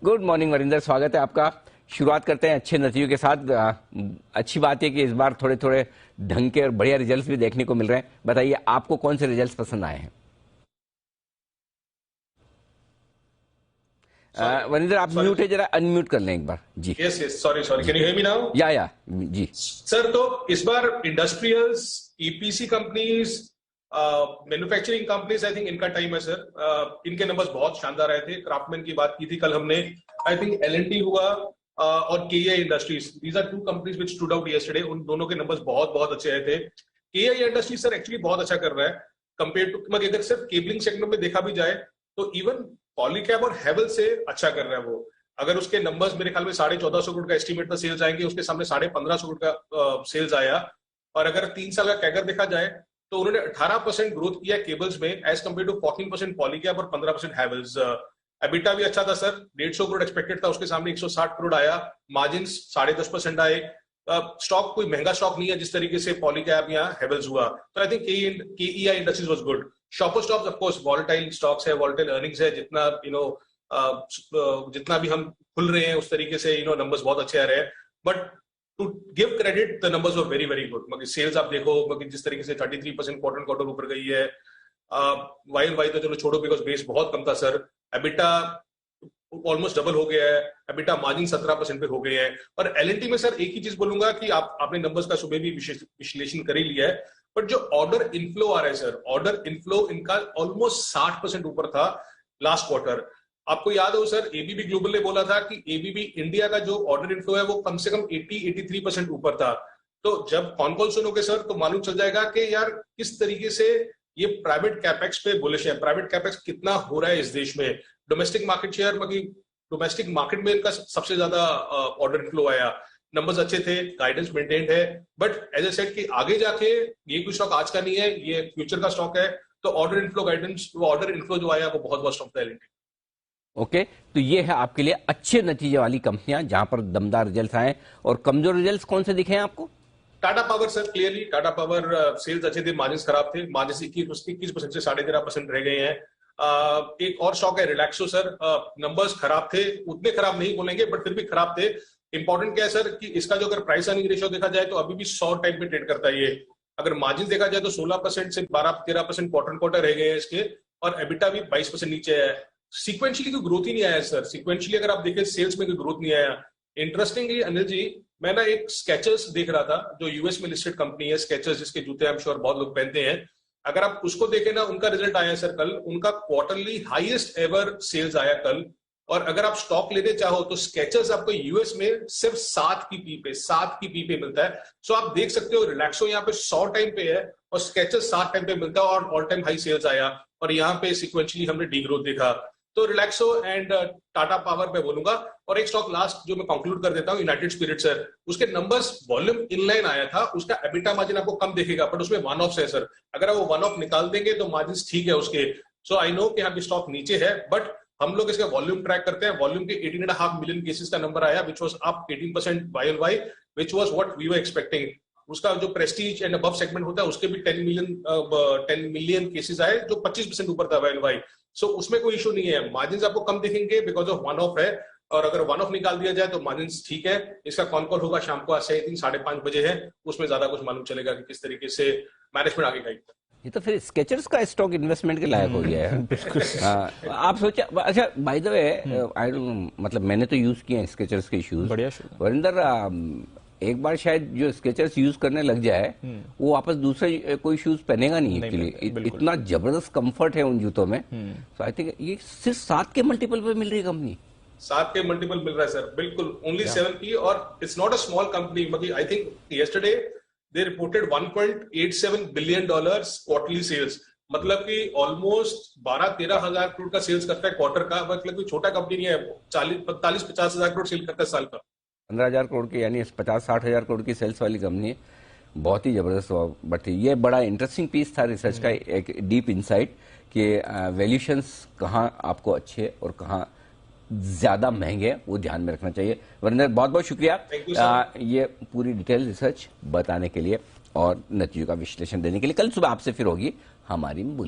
Good morning Varinder, स्वागत है आपका। शुरुआत करते हैं अच्छे नतीजों के साथ। अच्छी बात है कि इस बार थोड़े थोड़े ढंग के और बढ़िया रिजल्ट्स भी देखने को मिल रहे हैं। बताइए आपको कौन से रिजल्ट्स पसंद आए हैं? वरिंदर आप म्यूट है, जरा अनम्यूट कर लें एक बार जी। Yes sorry can you hear me now? या जी सर, तो इस बार industrials, EPC companies, manufacturing companies, I think इनका टाइम है सर। इनके नंबर्स बहुत शानदार आए थे। क्राफ्टमैन की बात की थी कल हमने। आई थिंक एलएनटी हुआ और K I industries, these are two companies which stood out yesterday. उन दोनों के नंबर्स बहुत बहुत अच्छे आए थे। केआई इंडस्ट्रीज सर एक्चुअली बहुत अच्छा कर रहा है कंपेयर टू, अगर सिर्फ केबलिंग सेगमेंट में देखा भी जाए तो इवन पॉलीकैब और हैवेल से अच्छा कर रहा है वो। अगर उसके नंबर्स मेरे ख्याल में 1450 करोड़ का एस्टीमेट पर सेल्स आएंगे, उसके सामने 1550 करोड़ का सेल्स आया। और अगर 3 साल का कैगर देखा जाए तो उन्होंने 18% ग्रोथ किया केबल्स में एज कम्पेयर टू 14% पॉलीकैब और 15% हैवेल्स। एबिटा भी अच्छा था सर, 150 करोड़ एक्सपेक्टेड था, उसके सामने 160 करोड़ आया। मार्जिन 10.5% आए। स्टॉक कोई महंगा स्टॉक नहीं है जिस तरीके से पॉलीकैब या हेवल्स हुआ। तो I think KEI industries was good. Shopper stocks of course volatile stocks है, वॉलेटाइल अर्निंग्स है। जितना जितना भी हम खुल रहे हैं उस तरीके से नंबर्स बहुत अच्छे आ रहे हैं। But to give credit, the numbers were very very good. मतलब सेल्स आप देखो, मतलब जिस तरीके से 33% क्वार्टर क्वार्टर ऊपर गई है। वाई तो चलो छोड़ो बिकॉज बेस बहुत कम था सर। एबिटा ऑलमोस्ट डबल हो गया है। एबिटा मार्जिन 17% पे हो गए हैं। और एलएनटी में सर एक ही चीज बोलूंगा कि आपने नंबर्स का सुबह भी विश्लेषण कर ही लिया है, बट जो ऑर्डर इनफ्लो आ रहा है सर, ऑर्डर इनफ्लो इनका ऑलमोस्ट 60% ऊपर था लास्ट क्वार्टर। आपको याद हो सर, एबीबी ग्लोबल ने बोला था कि एबीबी इंडिया का जो ऑर्डर इनफ्लो है वो कम से कम 80-83% ऊपर था। तो जब कॉन कॉल सुनोगे सर तो मालूम चल जाएगा कि यार किस तरीके से ये प्राइवेट कैपेक्स पे बुलिश है। प्राइवेट कैपेक्स कितना हो रहा है इस देश में। Domestic market share, domestic market में इनका सबसे ज्यादा ऑर्डर इनफ्लो आया। नंबर्स अच्छे थे, गाइडेंस मेंटेन्ड है। बट एज ए सेड कि आगे जाके ये कोई स्टॉक आज का नहीं है, ये फ्यूचर का स्टॉक है। तो ऑर्डर इनफ्लो गाइडेंस, वो ऑर्डर इनफ्लो जो आया वो बहुत बहुत स्टॉक था। ओके, तो ये है आपके लिए अच्छे नतीजे वाली कंपनियां जहां पर दमदार रिजल्ट आए। और कमजोर रिजल्ट कौन से दिखे हैं आपको? Tata Power sir, clearly Tata Power sales अच्छे थे, मार्जिन खराब थे। मार्जिन 21% से 13.5% रह गए हैं। एक और स्टॉक है रिलैक्सो सर। नंबर्स खराब थे, उतने खराब नहीं बोलेंगे बट फिर भी खराब थे। इंपॉर्टेंट क्या है सर कि इसका जो अगर प्राइस अर्निंग रेशियो देखा जाए तो अभी भी 100 टाइप में ट्रेड करता है ये। अगर मार्जिन देखा जाए तो 16% से 12-13% क्वार्टर क्वार्टर रह गए हैं इसके। और एबिटा भी 22% नीचे है। सीक्वेंशियली तो ग्रोथ ही नहीं आया सर। सीक्वेंशियली अगर आप देखें सेल्स में कोई ग्रोथ नहीं आया। इंटरेस्टिंगली अनिल जी, मैं ना एक स्केचर्स देख रहा था, जो यूएस में लिस्टेड कंपनी है स्केचर्स, जिसके जूते आई एम श्योर बहुत लोग पहनते हैं। अगर आप उसको देखें ना, उनका रिजल्ट आया सर कल। उनका क्वार्टरली हाईएस्ट एवर सेल्स आया कल। और अगर आप स्टॉक लेने चाहो तो स्केचर्स आपको यूएस में सिर्फ 7 की पी पे मिलता है। सो आप देख सकते हो रिलैक्सो यहाँ पे 100 टाइम पे है और स्केचर्स 7 टाइम पे मिलता है और ऑल टाइम हाई सेल्स आया। और यहाँ पे सिक्वेंशियली हमने डी ग्रोथ देखा। तो रिलैक्सो एंड टाटा पावर पे बोलूंगा। और एक स्टॉक लास्ट जो मैं कंक्लूड कर देता हूँ, यूनाइटेड स्पिरिट सर। उसके नंबर्स वॉल्यूम इनलाइन आया था, उसका एबिटा मार्जिन आपको कम दिखेगा बट उसमें वन ऑफ है सर। अगर आप वो वन ऑफ निकाल देंगे तो मार्जिन ठीक है उसके। सो आई नो कि यहाँ पे स्टॉक नीचे है बट हम लोग इसका वॉल्यूम ट्रैक करते हैं। वॉल्यूम के 18.5 मिलियन केसेस का नंबर आया, which was up 18% YoY, which was what we were expecting. उसका जो प्रेस्टीज एंड अबव सेगमेंट होता है उसके भी 10 मिलियन केसेस आए, जो 25% ऊपर था YoY। सो उसमें कोई इशू नहीं है। मार्जिन आपको कम दिखेंगे बिकॉज ऑफ वन ऑफ है। और अगर वन ऑफ निकाल दिया जाए तो मार्जिन ठीक है। इसका कॉन कॉल होगा शाम को, आज से 5:30 बजे है। उसमें ज्यादा कुछ मालूम चलेगा कि किस तरीके से मैनेजमेंट आगे गाइड। ये तो फिर स्केचर्स का स्टॉक इन्वेस्टमेंट के लायक हो गया है। आप सोचा, अच्छा by the way, I don't, मतलब मैंने तो यूज किए हैं स्केचर्स के शूज। बढ़िया वरिंदर, एक बार शायद जो स्केचर्स यूज करने लग जाए वो वापस दूसरे कोई शूज पहनेगा नहीं एक्चुअली। इतना जबरदस्त कंफर्ट है उन जूतों में। तो आई थिंक ये सिर्फ 7 के मल्टीपल पे मिल रही है कंपनी। 7 के मल्टीपल मिल रहा है सर, बिल्कुल ओनली 7 की। और it's not a small company. मतलब I think yesterday they reported $1.87 billion quarterly sales. मतलब कि ऑलमोस्ट 12-13 हजार करोड़ का सेल्स करता है क्वार्टर का। मतलब कोई छोटा कंपनी नहीं है। 40-50 हजार करोड़ सेल करता है साल का। 15,000 करोड़ की, यानी 50-60 हजार करोड़ की सेल्स वाली कंपनी है। बहुत ही जबरदस्त बढ़ती। ये बड़ा इंटरेस्टिंग पीस था रिसर्च का, एक डीप इंसाइट कि वैल्यूशंस कहाँ आपको अच्छे और कहाँ ज्यादा महंगे, वो ध्यान में रखना चाहिए। वरिंदर, बहुत बहुत शुक्रिया ये पूरी डिटेल रिसर्च बताने के लिए और नतीजों का विश्लेषण देने के लिए। कल सुबह आपसे फिर होगी हमारी